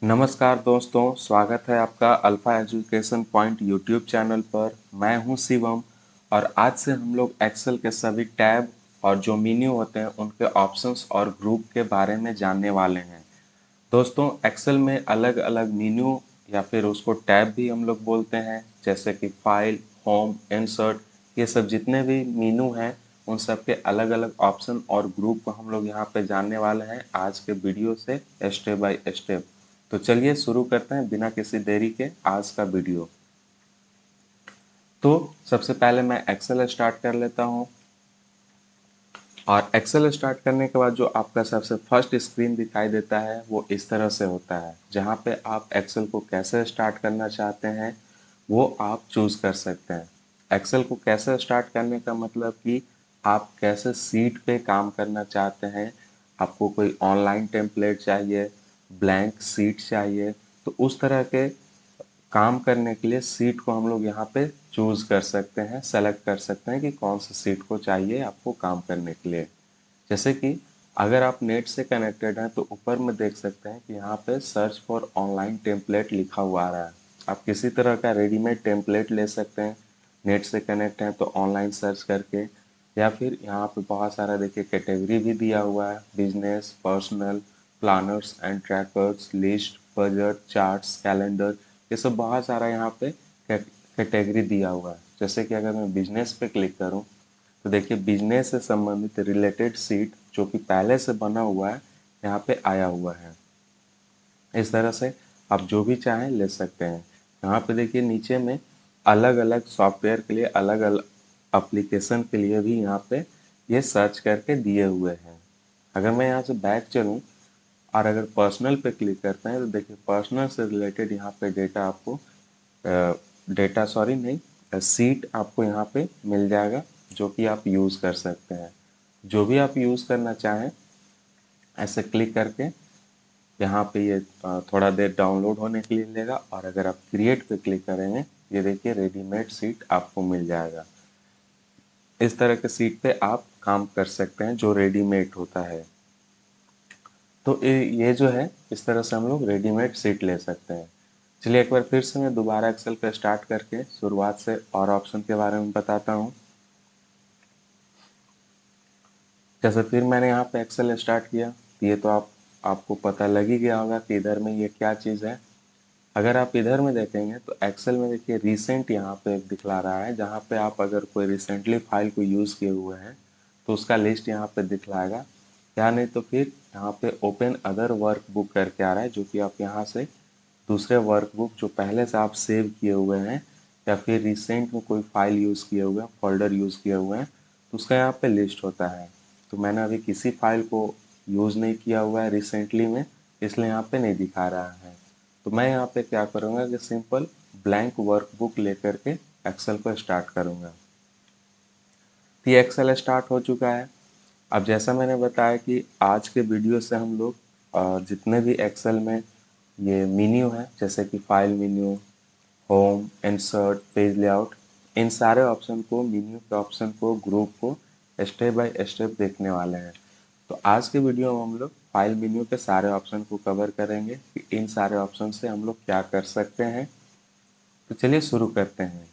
नमस्कार दोस्तों, स्वागत है आपका alpha education point YouTube channel पर। मैं हूं शिवम और आज से हम लोग एक्सेल के सभी टैब और जो मेन्यू होते हैं उनके ऑप्शंस और ग्रुप के बारे में जानने वाले हैं। दोस्तों, एक्सेल में अलग अलग मेन्यू या फिर उसको टैब भी हम लोग बोलते हैं, जैसे कि फाइल, होम, इंसर्ट, ये सब जितने भी मेन्यू हैं उन सब के अलग अलग ऑप्शन और ग्रुप को हम लोग यहाँ पे जानने वाले हैं आज के वीडियो से स्टेप बाय स्टेप। तो चलिए शुरू करते हैं बिना किसी देरी के आज का वीडियो। तो सबसे पहले मैं एक्सेल स्टार्ट कर लेता हूँ और एक्सेल स्टार्ट करने के बाद जो आपका सबसे फर्स्ट स्क्रीन दिखाई देता है वो इस तरह से होता है, जहाँ पे आप एक्सेल को कैसे स्टार्ट करना चाहते हैं वो आप चूज कर सकते हैं। एक्सेल को कैसे स्टार्ट करने का मतलब कि आप कैसे सीट पे काम करना चाहते हैं। आपको कोई ऑनलाइन टेम्पलेट चाहिए, ब्लैंक सीट चाहिए, तो उस तरह के काम करने के लिए सीट को हम लोग यहाँ पे चूज कर सकते हैं, सेलेक्ट कर सकते हैं कि कौन सी सीट को चाहिए आपको काम करने के लिए। जैसे कि अगर आप नेट से कनेक्टेड हैं तो ऊपर में देख सकते हैं कि यहाँ पे सर्च फॉर ऑनलाइन टेम्पलेट लिखा हुआ आ रहा है। आप किसी तरह का रेडीमेड टेम्पलेट ले सकते हैं, नेट से कनेक्ट हैं तो ऑनलाइन सर्च करके, या फिर यहाँ पे बहुत सारा देखिए कैटेगरी भी दिया हुआ है, business, personal, planners and trackers, list, budget, charts, calendar, ये सब बहुत सारा यहाँ पे कैटेगरी दिया हुआ है। जैसे कि अगर मैं बिजनेस पे क्लिक करूँ तो देखिए बिजनेस से संबंधित रिलेटेड सीट जो कि पहले से बना हुआ है यहाँ पे आया हुआ है। इस तरह से आप जो भी चाहें ले सकते हैं। यहाँ पे देखिए नीचे में अलग अलग सॉफ्टवेयर के लिए, अलग अलग एप्लीकेशन के लिए भी यहाँ पे ये सर्च करके दिए हुए हैं। अगर मैं यहाँ से बैक चलूँ और अगर पर्सनल पे क्लिक करते हैं तो देखिए पर्सनल से रिलेटेड यहाँ पे डेटा आपको, डेटा सॉरी नहीं, सीट आपको यहाँ पे मिल जाएगा जो कि आप यूज़ कर सकते हैं। जो भी आप यूज़ करना चाहें ऐसे क्लिक करके यहाँ पे ये थोड़ा देर डाउनलोड होने के लिए लेगा और अगर आप क्रिएट पे क्लिक करेंगे ये देखिए रेडीमेड सीट आपको मिल जाएगा। इस तरह के सीट पे आप काम कर सकते हैं जो रेडीमेड होता है। तो ये जो है इस तरह से हम लोग रेडीमेड सीट ले सकते हैं। चलिए एक बार फिर से मैं दोबारा एक्सेल पे स्टार्ट करके शुरुआत से और ऑप्शन के बारे में बताता हूँ। जैसे फिर मैंने यहाँ पे एक्सेल स्टार्ट किया तो ये तो आपको पता लग ही गया होगा कि इधर में ये क्या चीज़ है। अगर आप इधर में देखेंगे तो एक्सेल में देखिए रिसेंट यहाँ पे एक दिखला रहा है, जहाँ पे आप अगर कोई रिसेंटली फाइल को यूज़ किए हुए हैं तो उसका लिस्ट यहाँ पे दिखलाएगा, या नहीं तो फिर यहाँ पे ओपन अदर वर्कबुक करके आ रहा है, जो कि आप यहाँ से दूसरे वर्कबुक जो पहले से आप सेव किए हुए हैं या फिर रिसेंट में कोई फाइल यूज़ किए हुए हैं, फोल्डर यूज़ किए हुए हैं, तो उसका यहाँ पे लिस्ट होता है। तो मैंने अभी किसी फाइल को यूज़ नहीं किया हुआ है रिसेंटली में, इसलिए यहाँ पे नहीं दिखा रहा है। तो मैं यहाँ पे क्या करूँगा कि सिंपल ब्लैंक वर्कबुक लेकर के एक्सेल को स्टार्ट करूँगा। तो ये एक्सेल स्टार्ट हो चुका है। अब जैसा मैंने बताया कि आज के वीडियो से हम लोग जितने भी एक्सेल में ये मेन्यू है, जैसे कि file menu, home, insert, page layout, इन सारे ऑप्शन को, मेन्यू के ऑप्शन को, ग्रुप को स्टेप बाय स्टेप देखने वाले हैं। तो आज के वीडियो में हम लोग फाइल मेन्यू के सारे ऑप्शन को कवर करेंगे कि इन सारे ऑप्शन से हम लोग क्या कर सकते हैं। तो चलिए शुरू करते हैं।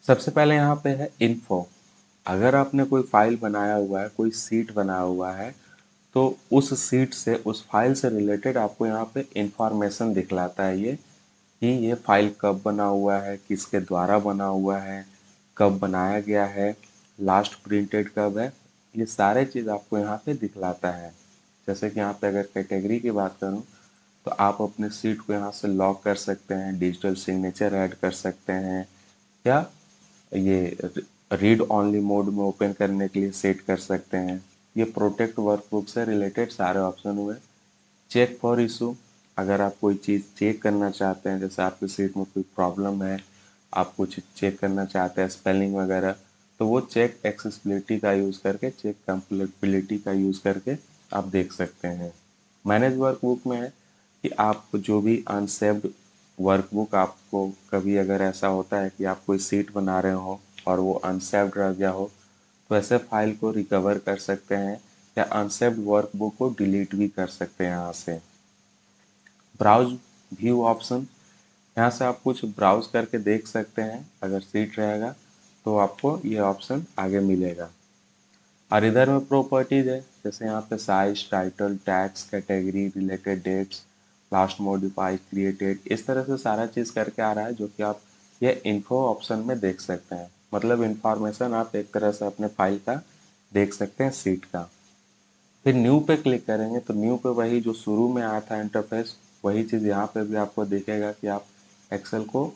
सबसे पहले यहाँ पे है इन्फो। अगर आपने कोई फाइल बनाया हुआ है, कोई सीट बनाया हुआ है, तो उस सीट से, उस फाइल से रिलेटेड आपको यहाँ पे इंफॉर्मेशन दिखलाता है ये, कि ये फाइल कब बना हुआ है, किसके द्वारा बना हुआ है, कब बनाया गया है, लास्ट प्रिंटेड कब है, ये सारे चीज़ आपको यहाँ पे दिखलाता है। जैसे कि यहाँ पे अगर कैटेगरी की बात करूँ तो आप अपने सीट को यहाँ से लॉक कर सकते हैं, डिजिटल सिग्नेचर ऐड कर सकते हैं, या ये रीड ओनली मोड में ओपन करने के लिए सेट कर सकते हैं। ये प्रोटेक्ट वर्कबुक से रिलेटेड सारे ऑप्शन हुए। चेक फॉर इशू, अगर आप कोई चीज़ चेक करना चाहते हैं, जैसे आपकी सीट में कोई प्रॉब्लम है, आप कुछ चेक करना चाहते हैं स्पेलिंग वगैरह, तो वो चेक एक्सेसिबिलिटी का यूज़ करके, चेक कंप्लीटेबिलिटी का यूज़ करके आप देख सकते हैं। मैनेज वर्कबुक में है कि आप जो भी अनसेव्ड वर्कबुक, आपको कभी अगर ऐसा होता है कि आप कोई सीट बना रहे हो और वो अनसेव्ड रह गया हो, तो ऐसे फाइल को रिकवर कर सकते हैं या अनसेव्ड वर्कबुक को डिलीट भी कर सकते हैं यहाँ से। ब्राउज व्यू ऑप्शन, यहाँ से आप कुछ ब्राउज करके देख सकते हैं। अगर सीट रहेगा तो आपको ये ऑप्शन आगे मिलेगा। और इधर में प्रॉपर्टीज है, जैसे यहाँ पे size, title, tags, category, related dates, last modify, created, इस तरह से सारा चीज़ करके आ रहा है, जो कि आप ये इन्फो ऑप्शन में देख सकते हैं। मतलब इंफॉर्मेशन आप एक तरह से अपने फाइल का देख सकते हैं, सीट का। फिर न्यू पे क्लिक करेंगे तो न्यू पे वही जो शुरू में आया था इंटरफेस, वही चीज़ यहाँ पे भी आपको दिखेगा कि आप एक्सेल को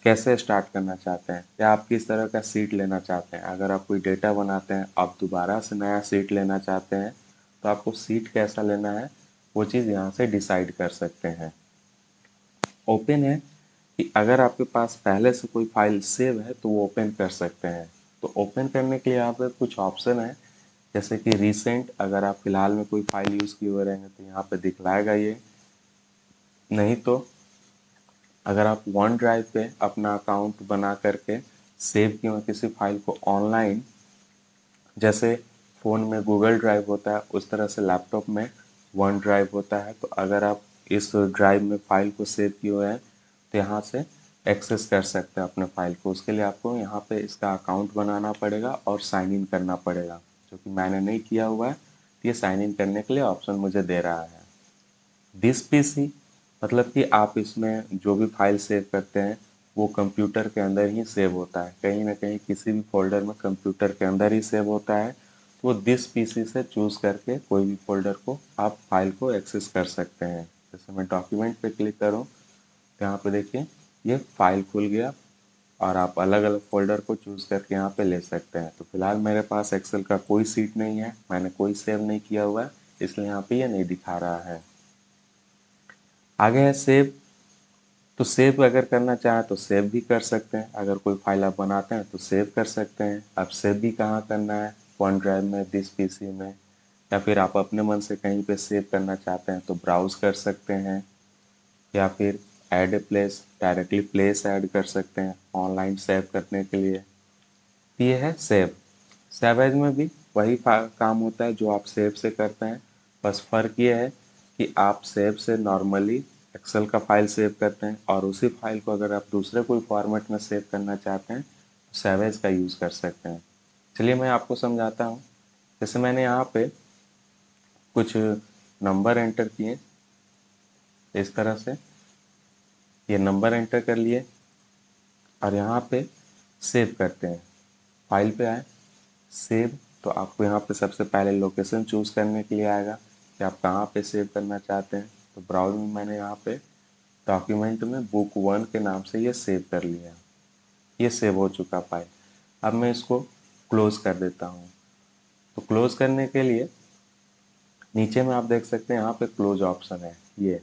कैसे स्टार्ट करना चाहते हैं, या आप किस तरह का सीट लेना चाहते हैं। अगर आप कोई डेटा बनाते हैं, आप दोबारा से नया सीट लेना चाहते हैं, तो आपको सीट कैसा लेना है वो चीज़ यहाँ से डिसाइड कर सकते हैं। ओपन है कि अगर आपके पास पहले से कोई फाइल सेव है तो वो ओपन कर सकते हैं। तो ओपन करने के लिए यहाँ पे कुछ ऑप्शन है, जैसे कि रिसेंट, अगर आप फिलहाल में कोई फाइल यूज़ किए हुए रहेंगे तो यहाँ पे दिखलाएगा ये। नहीं तो अगर आप वन ड्राइव पे अपना अकाउंट बना करके सेव किए हुए किसी फाइल को ऑनलाइन, जैसे फ़ोन में गूगल ड्राइव होता है उस तरह से लैपटॉप में वन ड्राइव होता है, तो अगर आप इस ड्राइव में फाइल को सेव किए हुए हैं तो यहाँ से एक्सेस कर सकते हैं अपने फाइल को। उसके लिए आपको यहाँ पे इसका अकाउंट बनाना पड़ेगा और साइन इन करना पड़ेगा, जो कि मैंने नहीं किया हुआ है, तो ये साइन इन करने के लिए ऑप्शन मुझे दे रहा है। दिस पीसी, मतलब कि आप इसमें जो भी फाइल सेव करते हैं वो कंप्यूटर के अंदर ही सेव होता है, कहीं ना कहीं किसी भी फोल्डर में कंप्यूटर के अंदर ही सेव होता है। तो वो दिस पीसी से चूज़ करके कोई भी फोल्डर को आप फाइल को एक्सेस कर सकते हैं। जैसे मैं डॉक्यूमेंट पे क्लिक करूँ तो यहाँ पे देखिए ये फाइल खुल गया, और आप अलग अलग फोल्डर को चूज़ करके यहाँ पे ले सकते हैं। तो फिलहाल मेरे पास एक्सेल का कोई सीट नहीं है, मैंने कोई सेव नहीं किया हुआ है, इसलिए यहाँ पे ये नहीं दिखा रहा है। आगे है सेव। तो सेव अगर करना चाहें तो सेव भी कर सकते हैं। अगर कोई फाइल आप बनाते हैं तो सेव कर सकते हैं। अब सेव भी कहाँ करना है, वन ड्राइव में, दिस पीसी में, या फिर आप अपने मन से कहीं पे सेव करना चाहते हैं तो ब्राउज कर सकते हैं, या फिर add a place, directly place add कर सकते हैं ऑनलाइन सेव करने के लिए। तो ये है सेव। सेव एज में भी वही काम होता है जो आप सेव से करते हैं, बस फ़र्क ये है कि आप सेव से नॉर्मली एक्सेल का फाइल सेव करते हैं, और उसी फाइल को अगर आप दूसरे कोई फॉर्मेट में सेव करना चाहते हैं तो सेव एज का यूज़ कर सकते हैं। चलिए मैं आपको समझाता हूँ। जैसे मैंने यहाँ पे कुछ नंबर एंटर किए, इस तरह से ये नंबर एंटर कर लिए, और यहाँ पे सेव करते हैं। फाइल पे आए, सेव, तो आपको यहाँ पे सबसे पहले लोकेशन चूज़ करने के लिए आएगा कि आप कहाँ पे सेव करना चाहते हैं। तो ब्राउज में मैंने यहाँ पे डॉक्यूमेंट में बुक वन के नाम से ये सेव कर लिया। ये सेव हो चुका फाइल। अब मैं इसको क्लोज कर देता हूँ। तो क्लोज करने के लिए नीचे में आप देख सकते हैं यहाँ पे क्लोज ऑप्शन है। ये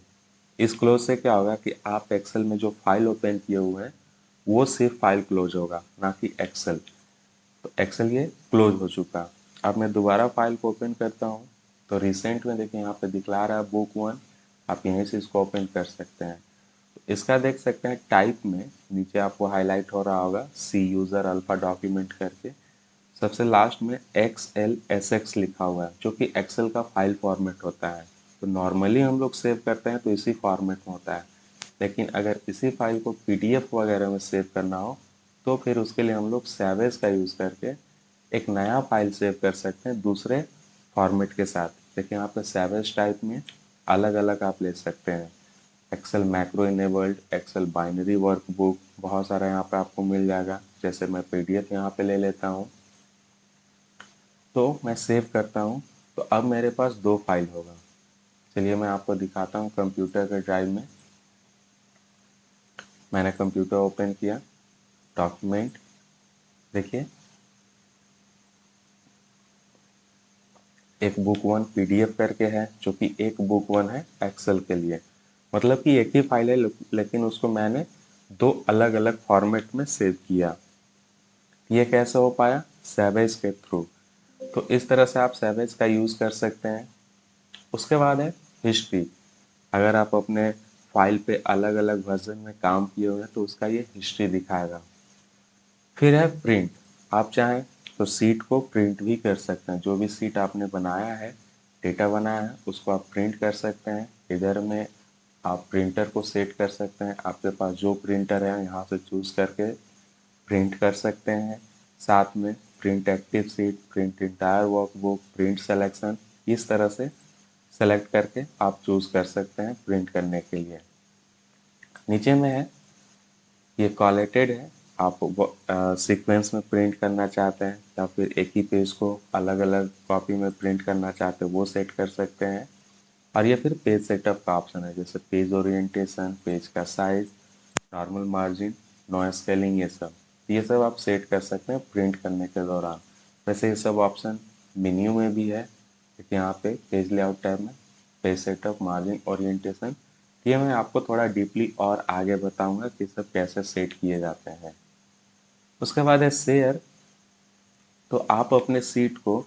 इस क्लोज से क्या होगा कि आप एक्सेल में जो फाइल ओपन किए हुए हैं वो सिर्फ फाइल क्लोज होगा, ना कि एक्सेल। तो एक्सेल ये क्लोज हो चुका। अब मैं दोबारा फाइल को ओपन करता हूँ तो रिसेंट में देखिए यहाँ पे दिखला रहा है बुक वन, आप यहीं से इसको ओपन कर सकते हैं। तो इसका देख सकते हैं टाइप में नीचे आपको हाईलाइट हो रहा होगा सी यूज़र अल्फा डॉक्यूमेंट करके, सबसे लास्ट में XLSX लिखा हुआ है, जो कि एक्सेल का फाइल फॉर्मेट होता है। तो नॉर्मली हम लोग सेव करते हैं तो इसी फॉर्मेट में होता है, लेकिन अगर इसी फाइल को PDF वगैरह में सेव करना हो तो फिर उसके लिए हम लोग सैवेज का यूज़ करके एक नया फाइल सेव कर सकते हैं दूसरे फॉर्मेट के साथ। देखिए यहाँ पे सैवेज टाइप में अलग अलग आप ले सकते हैं, Excel macro enabled, Excel binary workbook, बहुत सारा यहाँ पे आपको मिल जाएगा। जैसे मैं PDF यहाँ पे ले लेता हूँ, तो मैं सेव करता हूँ, तो अब मेरे पास दो फाइल होगा। चलिए मैं आपको दिखाता हूँ कंप्यूटर के ड्राइव में। मैंने कंप्यूटर ओपन किया, डॉक्यूमेंट, देखिए एक बुक वन PDF करके है, जो कि एक बुक वन है एक्सेल के लिए। मतलब कि एक ही फाइल है, लेकिन उसको मैंने दो अलग अलग फॉर्मेट में सेव किया। ये कैसे हो पाया, सैवेज के थ्रू। तो इस तरह से आप सैवेज का यूज़ कर सकते हैं। उसके बाद है हिस्ट्री। अगर आप अपने फाइल पे अलग अलग वर्जन में काम किए हुए हैं तो उसका ये हिस्ट्री दिखाएगा। फिर है प्रिंट। आप चाहें तो सीट को प्रिंट भी कर सकते हैं। जो भी सीट आपने बनाया है, डेटा बनाया है, उसको आप प्रिंट कर सकते हैं। इधर में आप प्रिंटर को सेट कर सकते हैं, आपके पास जो प्रिंटर है यहाँ से चूज़ करके प्रिंट कर सकते हैं। साथ में print active seat, print entire workbook, print selection, इस तरह से सेलेक्ट करके आप चूज़ कर सकते हैं प्रिंट करने के लिए। नीचे में है ये कॉलेटेड है, आप सीक्वेंस में प्रिंट करना चाहते हैं या फिर एक ही पेज को अलग अलग कॉपी में प्रिंट करना चाहते हैं वो सेट कर सकते हैं। और ये फिर पेज सेटअप का ऑप्शन है, जैसे पेज ओरिएंटेशन, पेज का size, normal margin, no scaling, ये सब आप सेट कर सकते हैं प्रिंट करने के दौरान। वैसे ये सब ऑप्शन मेन्यू में भी है, लेकिन यहाँ पे पेज लेआउट टैब में पेज सेटअप, मार्जिन, ओरिएंटेशन, ये मैं आपको थोड़ा डीपली और आगे बताऊंगा कि सब कैसे सेट किए जाते हैं। उसके बाद है शेयर। तो आप अपने सीट को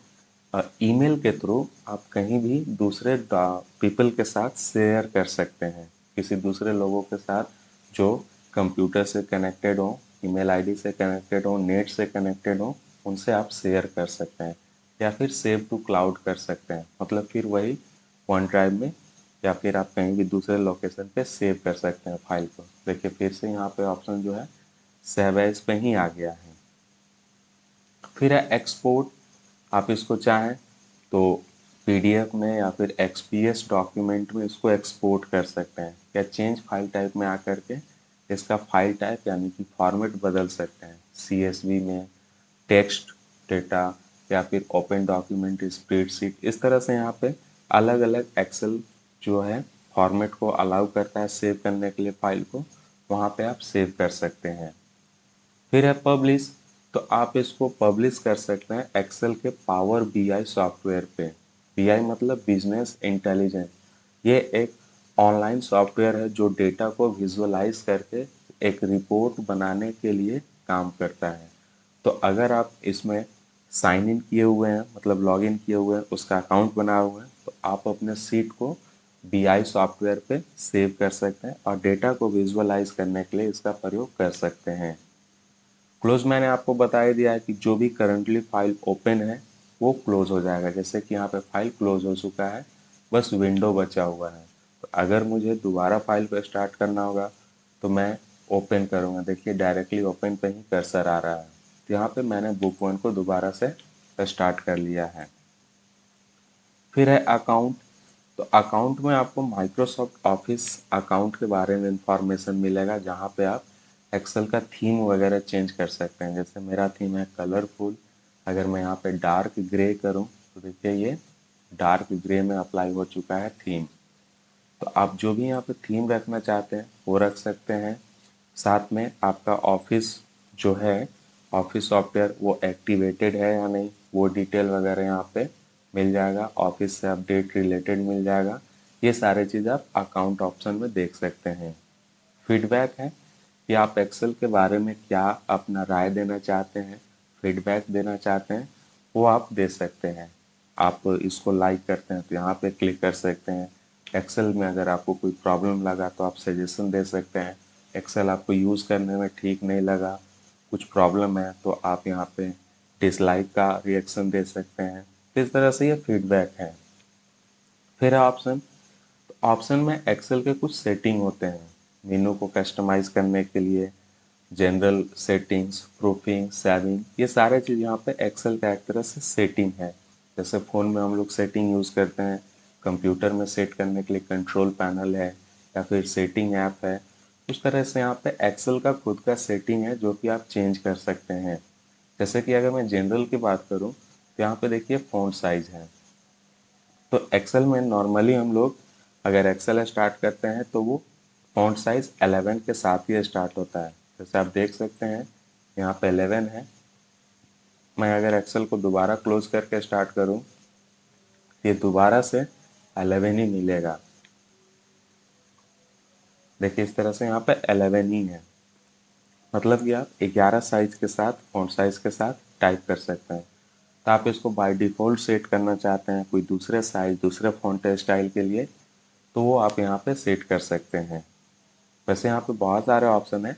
ईमेल के थ्रू आप कहीं भी दूसरे पीपल के साथ शेयर कर सकते हैं, किसी दूसरे लोगों के साथ जो कंप्यूटर से कनेक्टेड हो, ईमेल आईडी से कनेक्टेड हो, नेट से कनेक्टेड हो, उनसे आप शेयर कर सकते हैं। या फिर सेव टू क्लाउड कर सकते हैं, मतलब फिर वही वन ड्राइव में या फिर आप कहीं भी दूसरे लोकेशन पे सेव कर सकते हैं फाइल को। देखिए फिर से यहाँ पे ऑप्शन जो है सेव एज पे ही आ गया है। फिर है एक्सपोर्ट। आप इसको चाहें तो पीडीएफ में या फिर एक्सपीएस डॉक्यूमेंट में इसको एक्सपोर्ट कर सकते हैं, या चेंज फाइल टाइप में आकर के इसका फाइल टाइप यानी कि फॉर्मेट बदल सकते हैं, सीएसवी में, टेक्स्ट डेटा, या फिर ओपन डॉक्यूमेंट, स्प्रेडशीट, इस तरह से यहाँ पे अलग अलग एक्सेल जो है फॉर्मेट को अलाउ करता है सेव करने के लिए फाइल को, वहाँ पे आप सेव कर सकते हैं। फिर है पब्लिश। तो आप इसको पब्लिश कर सकते हैं एक्सेल के पावर बीआई सॉफ्टवेयर पे। बीआई मतलब बिजनेस इंटेलिजेंस। ये एक ऑनलाइन सॉफ्टवेयर है जो डेटा को विजुअलाइज करके एक रिपोर्ट बनाने के लिए काम करता है। तो अगर आप इसमें साइन इन किए हुए हैं, मतलब लॉग इन किए हुए हैं, उसका अकाउंट बनाए हुए हैं, तो आप अपने सीट को बीआई सॉफ्टवेयर पे सेव कर सकते हैं और डेटा को विजुअलाइज करने के लिए इसका प्रयोग कर सकते हैं। क्लोज मैंने आपको बता ही दिया है कि जो भी करंटली फाइल ओपन है वो क्लोज हो जाएगा, जैसे कि यहाँ पे फाइल क्लोज हो चुका है, बस विंडो बचा हुआ है। तो अगर मुझे दोबारा फाइल को स्टार्ट करना होगा तो मैं ओपन करूँगा, देखिए डायरेक्टली ओपन पे ही कर्सर आ रहा है। तो यहाँ पे मैंने बुक वन को दोबारा से स्टार्ट कर लिया है। फिर है अकाउंट। तो अकाउंट में आपको माइक्रोसॉफ्ट ऑफिस अकाउंट के बारे में इंफॉर्मेशन मिलेगा, जहाँ पे आप एक्सेल का थीम वगैरह चेंज कर सकते हैं। जैसे मेरा थीम है कलरफुल, अगर मैं यहाँ पे डार्क ग्रे करूँ तो देखिए ये डार्क ग्रे में अप्लाई हो चुका है थीम। तो आप जो भी यहाँ पे थीम रखना चाहते हैं वो रख सकते हैं। साथ में आपका ऑफिस जो है, ऑफिस सॉफ्टवेयर वो एक्टिवेटेड है या नहीं, वो डिटेल वगैरह यहाँ पे मिल जाएगा। ऑफिस से अपडेट रिलेटेड मिल जाएगा। ये सारे चीज़ आप अकाउंट ऑप्शन में देख सकते हैं। फीडबैक है कि आप एक्सेल के बारे में क्या अपना राय देना चाहते हैं, फीडबैक देना चाहते हैं, वो आप दे सकते हैं। आप इसको लाइक करते हैं तो यहाँ पे क्लिक कर सकते हैं। एक्सेल में अगर आपको कोई प्रॉब्लम लगा तो आप सजेशन दे सकते हैं। एक्सेल आपको यूज़ करने में ठीक नहीं लगा, कुछ प्रॉब्लम है, तो आप यहाँ पे डिसलाइक का रिएक्शन दे सकते हैं। तो इस तरह से ये फीडबैक है। फिर है ऑप्शन। ऑप्शन में एक्सेल के कुछ सेटिंग होते हैं मेनू को कस्टमाइज करने के लिए, जनरल सेटिंग्स, प्रूफिंग, सेविंग, ये सारे चीज़ यहाँ पे एक्सेल का एक तरह से सेटिंग है। जैसे फ़ोन में हम लोग सेटिंग यूज़ करते हैं, कंप्यूटर में सेट करने के लिए कंट्रोल पैनल है या फिर सेटिंग ऐप है, उस तरह से यहाँ पे एक्सेल का खुद का सेटिंग है जो कि आप चेंज कर सकते हैं। जैसे कि अगर मैं जनरल की बात करूँ तो यहाँ पे देखिए फ़ॉन्ट साइज़ है। तो एक्सेल में नॉर्मली हम लोग अगर एक्सेल स्टार्ट करते हैं तो वो फ़ॉन्ट साइज 11 के साथ ही स्टार्ट होता है। जैसे आप देख सकते हैं यहाँ पे 11 है। मैं अगर एक्सेल को दोबारा क्लोज करके स्टार्ट करूँ, ये दोबारा से 11 ही मिलेगा। देखिए इस तरह से यहाँ पे 11 ही है, मतलब कि आप 11 साइज के साथ, फ़ॉन्ट साइज के साथ टाइप कर सकते हैं। तो आप इसको बाय डिफ़ॉल्ट सेट करना चाहते हैं कोई दूसरे साइज, दूसरे फ़ॉन्ट स्टाइल के लिए, तो वो आप यहाँ पे सेट कर सकते हैं। वैसे यहाँ पे बहुत सारे ऑप्शन है,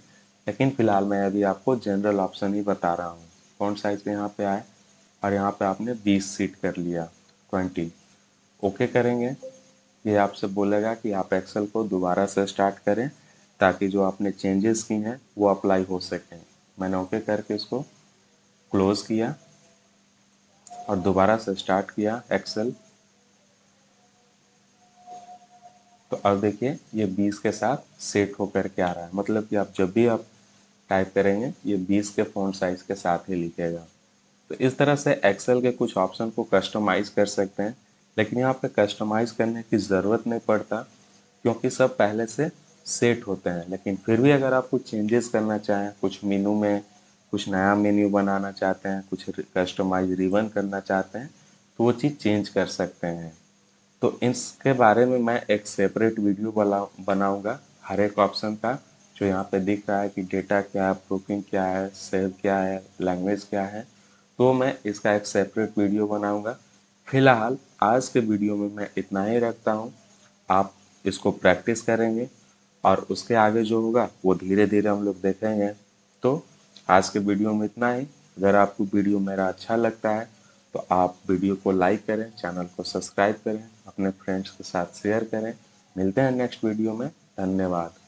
लेकिन फिलहाल मैं अभी आपको जनरल ऑप्शन ही बता रहा हूँ। फ़ॉन्ट साइज यहाँ पे आए और यहाँ पे आपने 20 सीट कर लिया, 20, ओके करेंगे। ये आपसे बोलेगा कि आप एक्सेल को दोबारा से स्टार्ट करें ताकि जो आपने चेंजेस की हैं वो अप्लाई हो सकें। मैंने ओके करके इसको क्लोज़ किया और दोबारा से स्टार्ट किया एक्सेल। तो अब देखिए ये 20 के साथ सेट होकर के आ रहा है, मतलब कि आप जब भी आप टाइप करेंगे ये 20 के फ़ॉन्ट साइज़ के साथ ही लिखेगा। तो इस तरह से एक्सेल के कुछ ऑप्शन को कस्टमाइज़ कर सकते हैं, लेकिन यहाँ पे कस्टमाइज़ करने की ज़रूरत नहीं पड़ता क्योंकि सब पहले से सेट होते हैं। लेकिन फिर भी अगर आप कुछ चेंजेस करना चाहें, कुछ मेनू में कुछ नया मेन्यू बनाना चाहते हैं, कुछ कस्टमाइज रिबन करना चाहते हैं, तो वो चीज़ चेंज कर सकते हैं। तो इसके बारे में मैं एक सेपरेट वीडियो बनाऊंगा हर एक ऑप्शन का। जो यहाँ पे दिख रहा है कि डेटा क्या है, प्रूफिंग क्या है, सेव क्या है, लैंग्वेज क्या है, तो मैं इसका एक सेपरेट वीडियो बनाऊंगा। फिलहाल आज के वीडियो में मैं इतना ही रखता हूँ। आप इसको प्रैक्टिस करेंगे और उसके आगे जो होगा वो धीरे धीरे हम लोग देखेंगे। तो आज के वीडियो में इतना ही। अगर आपको वीडियो मेरा अच्छा लगता है तो आप वीडियो को लाइक करें, चैनल को सब्सक्राइब करें, अपने फ्रेंड्स के साथ शेयर करें। मिलते हैं नेक्स्ट वीडियो में। धन्यवाद।